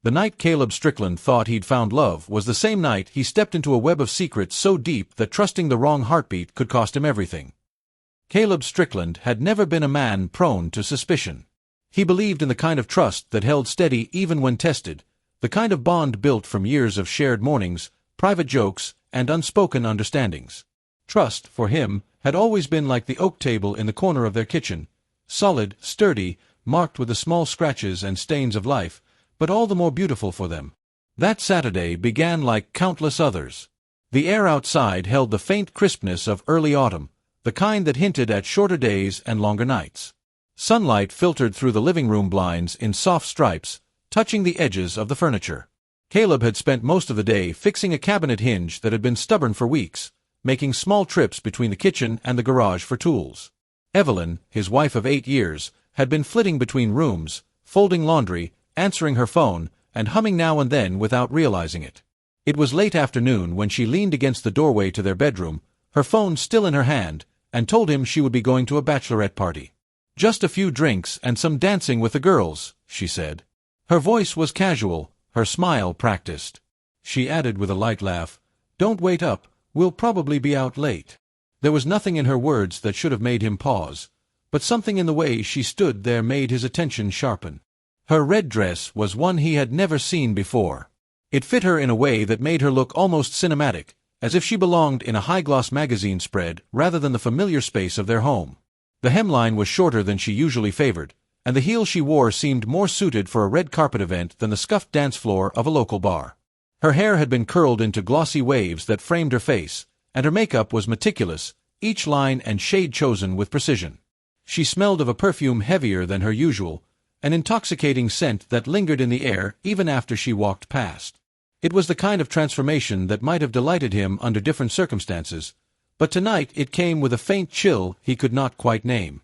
The night Caleb Strickland thought he'd found love was the same night he stepped into a web of secrets so deep that trusting the wrong heartbeat could cost him everything. Caleb Strickland had never been a man prone to suspicion. He believed in the kind of trust that held steady even when tested, the kind of bond built from years of shared mornings, private jokes, and unspoken understandings. Trust, for him, had always been like the oak table in the corner of their kitchen, solid, sturdy, marked with the small scratches and stains of life, but all the more beautiful for them. That Saturday began like countless others. The air outside held the faint crispness of early autumn, the kind that hinted at shorter days and longer nights. Sunlight filtered through the living room blinds in soft stripes, touching the edges of the furniture. Caleb had spent most of the day fixing a cabinet hinge that had been stubborn for weeks, making small trips between the kitchen and the garage for tools. Evelyn, his wife of 8 years, had been flitting between rooms, folding laundry, answering her phone, and humming now and then without realizing it. It was late afternoon when she leaned against the doorway to their bedroom, her phone still in her hand, and told him she would be going to a bachelorette party. "Just a few drinks and some dancing with the girls," she said. Her voice was casual, her smile practiced. She added with a light laugh, "Don't wait up, we'll probably be out late." There was nothing in her words that should have made him pause, but something in the way she stood there made his attention sharpen. Her red dress was one he had never seen before. It fit her in a way that made her look almost cinematic, as if she belonged in a high-gloss magazine spread rather than the familiar space of their home. The hemline was shorter than she usually favored, and the heel she wore seemed more suited for a red carpet event than the scuffed dance floor of a local bar. Her hair had been curled into glossy waves that framed her face, and her makeup was meticulous, each line and shade chosen with precision. She smelled of a perfume heavier than her usual, an intoxicating scent that lingered in the air even after she walked past. It was the kind of transformation that might have delighted him under different circumstances, but tonight it came with a faint chill he could not quite name.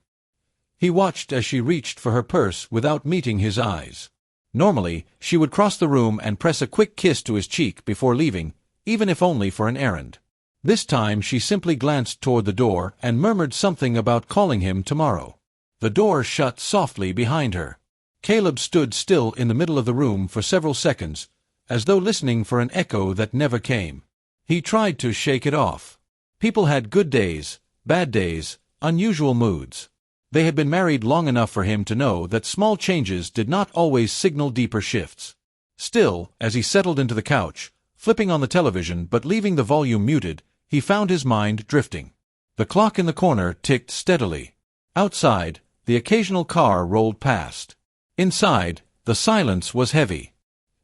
He watched as she reached for her purse without meeting his eyes. Normally, she would cross the room and press a quick kiss to his cheek before leaving, even if only for an errand. This time she simply glanced toward the door and murmured something about calling him tomorrow. The door shut softly behind her. Caleb stood still in the middle of the room for several seconds, as though listening for an echo that never came. He tried to shake it off. People had good days, bad days, unusual moods. They had been married long enough for him to know that small changes did not always signal deeper shifts. Still, as he settled into the couch, flipping on the television but leaving the volume muted, he found his mind drifting. The clock in the corner ticked steadily. Outside, the occasional car rolled past. Inside, the silence was heavy.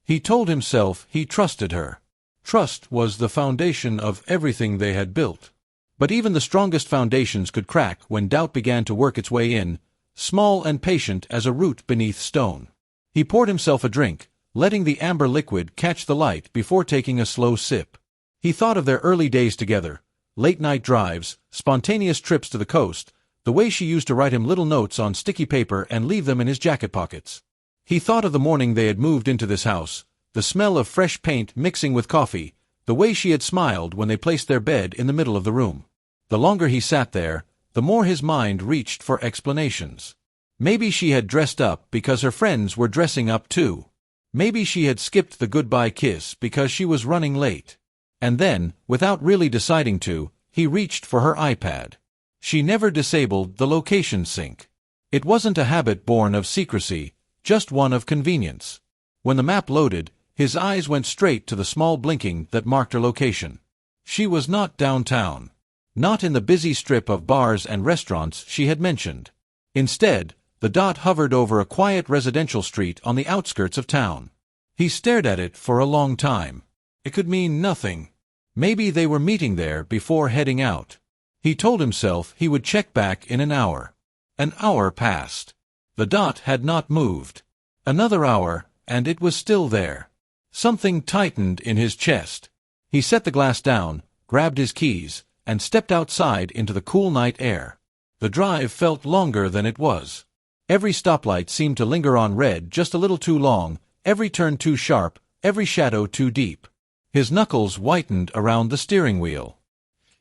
He told himself he trusted her. Trust was the foundation of everything they had built. But even the strongest foundations could crack when doubt began to work its way in, small and patient as a root beneath stone. He poured himself a drink, letting the amber liquid catch the light before taking a slow sip. He thought of their early days together, late-night drives, spontaneous trips to the coast, the way she used to write him little notes on sticky paper and leave them in his jacket pockets. He thought of the morning they had moved into this house, the smell of fresh paint mixing with coffee, the way she had smiled when they placed their bed in the middle of the room. The longer he sat there, the more his mind reached for explanations. Maybe she had dressed up because her friends were dressing up too. Maybe she had skipped the goodbye kiss because she was running late. And then, without really deciding to, he reached for her iPad. She never disabled the location sync. It wasn't a habit born of secrecy, just one of convenience. When the map loaded, his eyes went straight to the small blinking that marked her location. She was not downtown. Not in the busy strip of bars and restaurants she had mentioned. Instead, the dot hovered over a quiet residential street on the outskirts of town. He stared at it for a long time. It could mean nothing. Maybe they were meeting there before heading out. He told himself he would check back in an hour. An hour passed. The dot had not moved. Another hour, and it was still there. Something tightened in his chest. He set the glass down, grabbed his keys, and stepped outside into the cool night air. The drive felt longer than it was. Every stoplight seemed to linger on red just a little too long, every turn too sharp, every shadow too deep. His knuckles whitened around the steering wheel.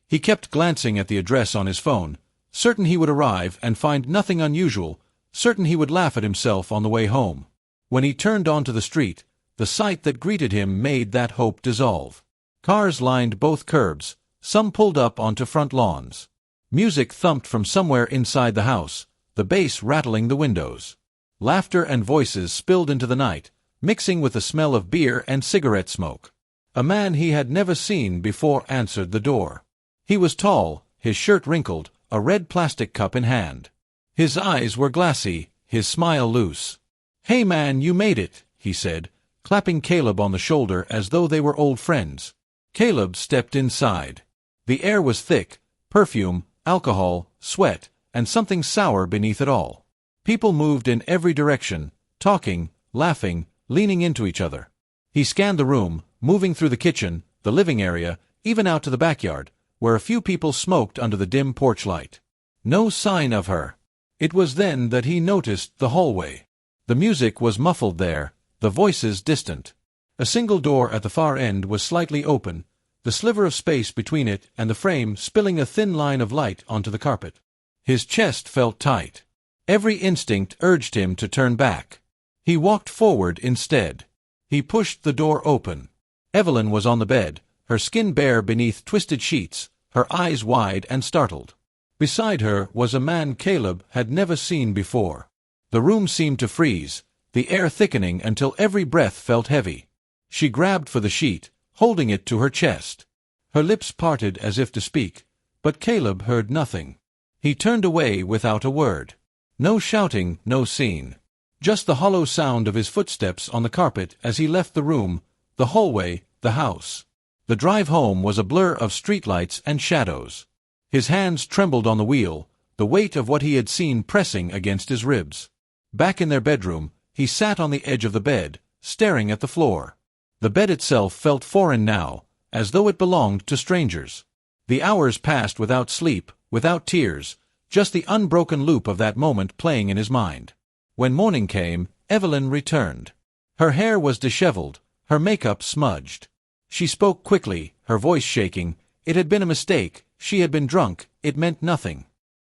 He kept glancing at the address on his phone, certain he would arrive and find nothing unusual, certain he would laugh at himself on the way home. When he turned onto the street, The sight that greeted him made that hope dissolve. Cars lined both curbs, some pulled up onto front lawns. Music thumped from somewhere inside the house, the bass rattling the windows. Laughter and voices spilled into the night, mixing with the smell of beer and cigarette smoke. A man he had never seen before answered the door. He was tall, his shirt wrinkled, a red plastic cup in hand. His eyes were glassy, his smile loose. "Hey man, you made it," he said, clapping Caleb on the shoulder as though they were old friends. Caleb stepped inside. The air was thick, perfume, alcohol, sweat, and something sour beneath it all. People moved in every direction, talking, laughing, leaning into each other. He scanned the room, moving through the kitchen, the living area, even out to the backyard, where a few people smoked under the dim porch light. No sign of her. It was then that he noticed the hallway. The music was muffled there, the voices distant. A single door at the far end was slightly open, the sliver of space between it and the frame spilling a thin line of light onto the carpet. His chest felt tight. Every instinct urged him to turn back. He walked forward instead. He pushed the door open. Evelyn was on the bed, her skin bare beneath twisted sheets, her eyes wide and startled. Beside her was a man Caleb had never seen before. The room seemed to freeze, the air thickening until every breath felt heavy. She grabbed for the sheet, holding it to her chest. Her lips parted as if to speak, but Caleb heard nothing. He turned away without a word. No shouting, no scene. Just the hollow sound of his footsteps on the carpet as he left the room, the hallway, the house. The drive home was a blur of streetlights and shadows. His hands trembled on the wheel, the weight of what he had seen pressing against his ribs. Back in their bedroom, he sat on the edge of the bed, staring at the floor. The bed itself felt foreign now, as though it belonged to strangers. The hours passed without sleep, without tears, just the unbroken loop of that moment playing in his mind. When morning came, Evelyn returned. Her hair was disheveled, her makeup smudged. She spoke quickly, her voice shaking. It had been a mistake, she had been drunk, it meant nothing.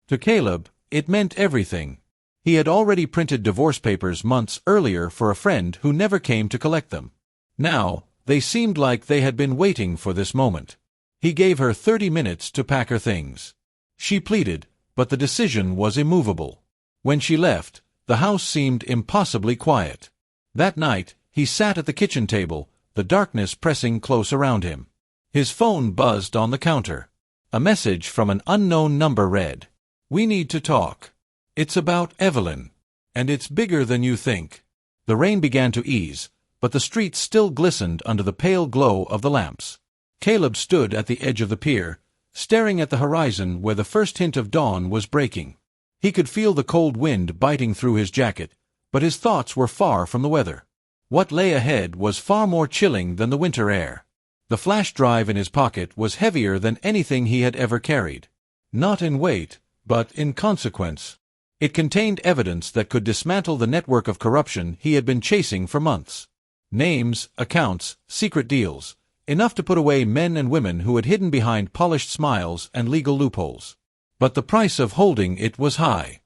To Caleb, it meant everything. He had already printed divorce papers months earlier for a friend who never came to collect them. Now, they seemed like they had been waiting for this moment. He gave her 30 minutes to pack her things. She pleaded, but the decision was immovable. When she left, the house seemed impossibly quiet. That night, he sat at the kitchen table, the darkness pressing close around him. His phone buzzed on the counter. A message from an unknown number read, "We need to talk. It's about Evelyn. And it's bigger than you think." The rain began to ease, but the streets still glistened under the pale glow of the lamps. Caleb stood at the edge of the pier, staring at the horizon where the first hint of dawn was breaking. He could feel the cold wind biting through his jacket, but his thoughts were far from the weather. What lay ahead was far more chilling than the winter air. The flash drive in his pocket was heavier than anything he had ever carried. Not in weight, but in consequence. It contained evidence that could dismantle the network of corruption he had been chasing for months. Names, accounts, secret deals, enough to put away men and women who had hidden behind polished smiles and legal loopholes. But the price of holding it was high.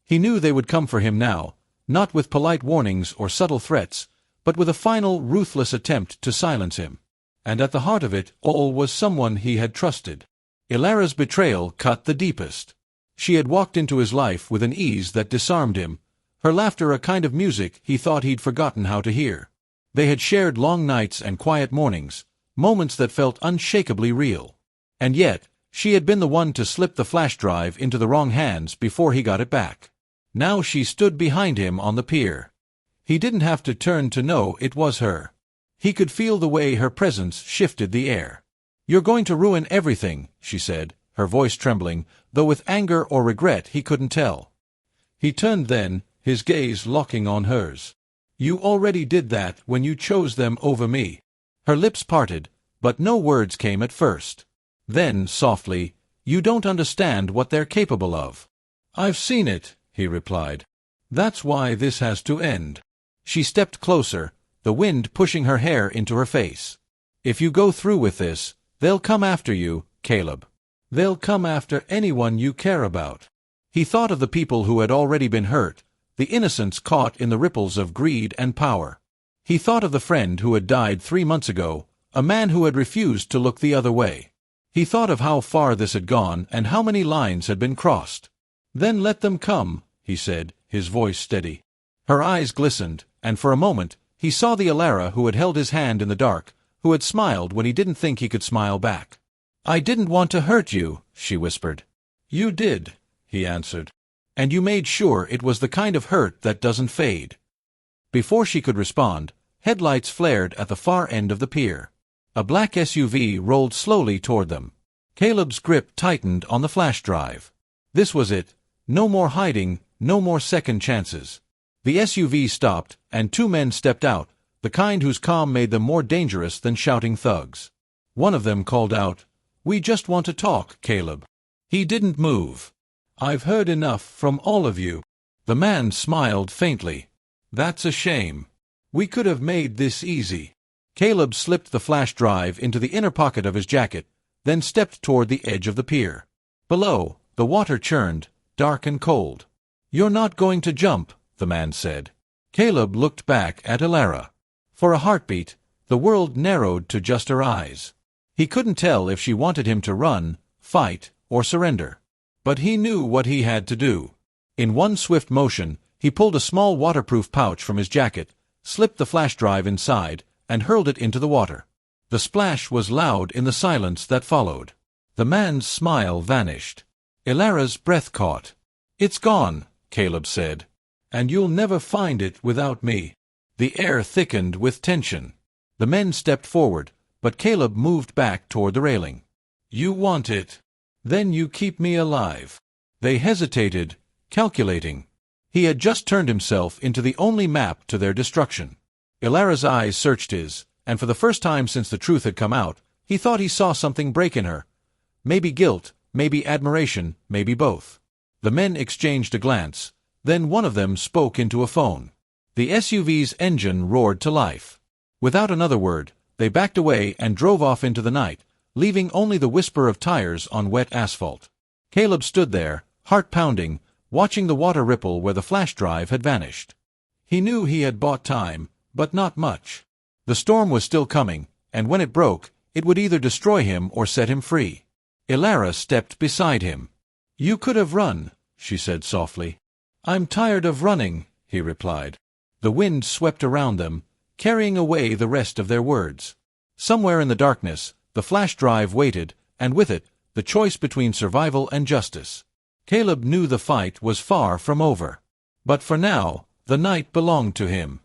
He knew they would come for him now, not with polite warnings or subtle threats, but with a final, ruthless attempt to silence him. And at the heart of it all was someone he had trusted. Ilara's betrayal cut the deepest. She had walked into his life with an ease that disarmed him, her laughter a kind of music he thought he'd forgotten how to hear. They had shared long nights and quiet mornings, moments that felt unshakably real. And yet, she had been the one to slip the flash drive into the wrong hands before he got it back. Now she stood behind him on the pier. He didn't have to turn to know it was her. He could feel the way her presence shifted the air. "You're going to ruin everything," she said, her voice trembling, though with anger or regret he couldn't tell. He turned then, his gaze locking on hers. "You already did that when you chose them over me." Her lips parted, but no words came at first. Then, softly, "You don't understand what they're capable of." "I've seen it," he replied. "That's why this has to end." She stepped closer, the wind pushing her hair into her face. "If you go through with this, they'll come after you, Caleb. They'll come after anyone you care about." He thought of the people who had already been hurt, the innocents caught in the ripples of greed and power. He thought of the friend who had died 3 months ago, a man who had refused to look the other way. He thought of how far this had gone and how many lines had been crossed. "Then let them come," he said, his voice steady. Her eyes glistened, and for a moment he saw the Alara who had held his hand in the dark, who had smiled when he didn't think he could smile back. "I didn't want to hurt you," she whispered. "You did," he answered. "And you made sure it was the kind of hurt that doesn't fade." Before she could respond, headlights flared at the far end of the pier. A black SUV rolled slowly toward them. Caleb's grip tightened on the flash drive. This was it. No more hiding, no more second chances. The SUV stopped, and 2 men stepped out, the kind whose calm made them more dangerous than shouting thugs. One of them called out, "We just want to talk, Caleb." He didn't move. "I've heard enough from all of you." The man smiled faintly. "That's a shame. We could have made this easy." Caleb slipped the flash drive into the inner pocket of his jacket, then stepped toward the edge of the pier. Below, the water churned, dark and cold. "You're not going to jump," the man said. Caleb looked back at Alara. For a heartbeat, the world narrowed to just her eyes. He couldn't tell if she wanted him to run, fight, or surrender. But he knew what he had to do. In one swift motion, he pulled a small waterproof pouch from his jacket, slipped the flash drive inside, and hurled it into the water. The splash was loud in the silence that followed. The man's smile vanished. Alara's breath caught. "It's gone," Caleb said. "And you'll never find it without me." The air thickened with tension. The men stepped forward, but Caleb moved back toward the railing. "You want it. Then you keep me alive." They hesitated, calculating. He had just turned himself into the only map to their destruction. Alara's eyes searched his, and for the first time since the truth had come out, he thought he saw something break in her. Maybe guilt, maybe admiration, maybe both. The men exchanged a glance, then one of them spoke into a phone. The SUV's engine roared to life. Without another word, they backed away and drove off into the night, leaving only the whisper of tires on wet asphalt. Caleb stood there, heart pounding, watching the water ripple where the flash drive had vanished. He knew he had bought time, but not much. The storm was still coming, and when it broke, it would either destroy him or set him free. Alara stepped beside him. "You could have run," she said softly. "I'm tired of running," he replied. The wind swept around them, carrying away the rest of their words. Somewhere in the darkness, the flash drive waited, and with it, the choice between survival and justice. Caleb knew the fight was far from over. But for now, the night belonged to him.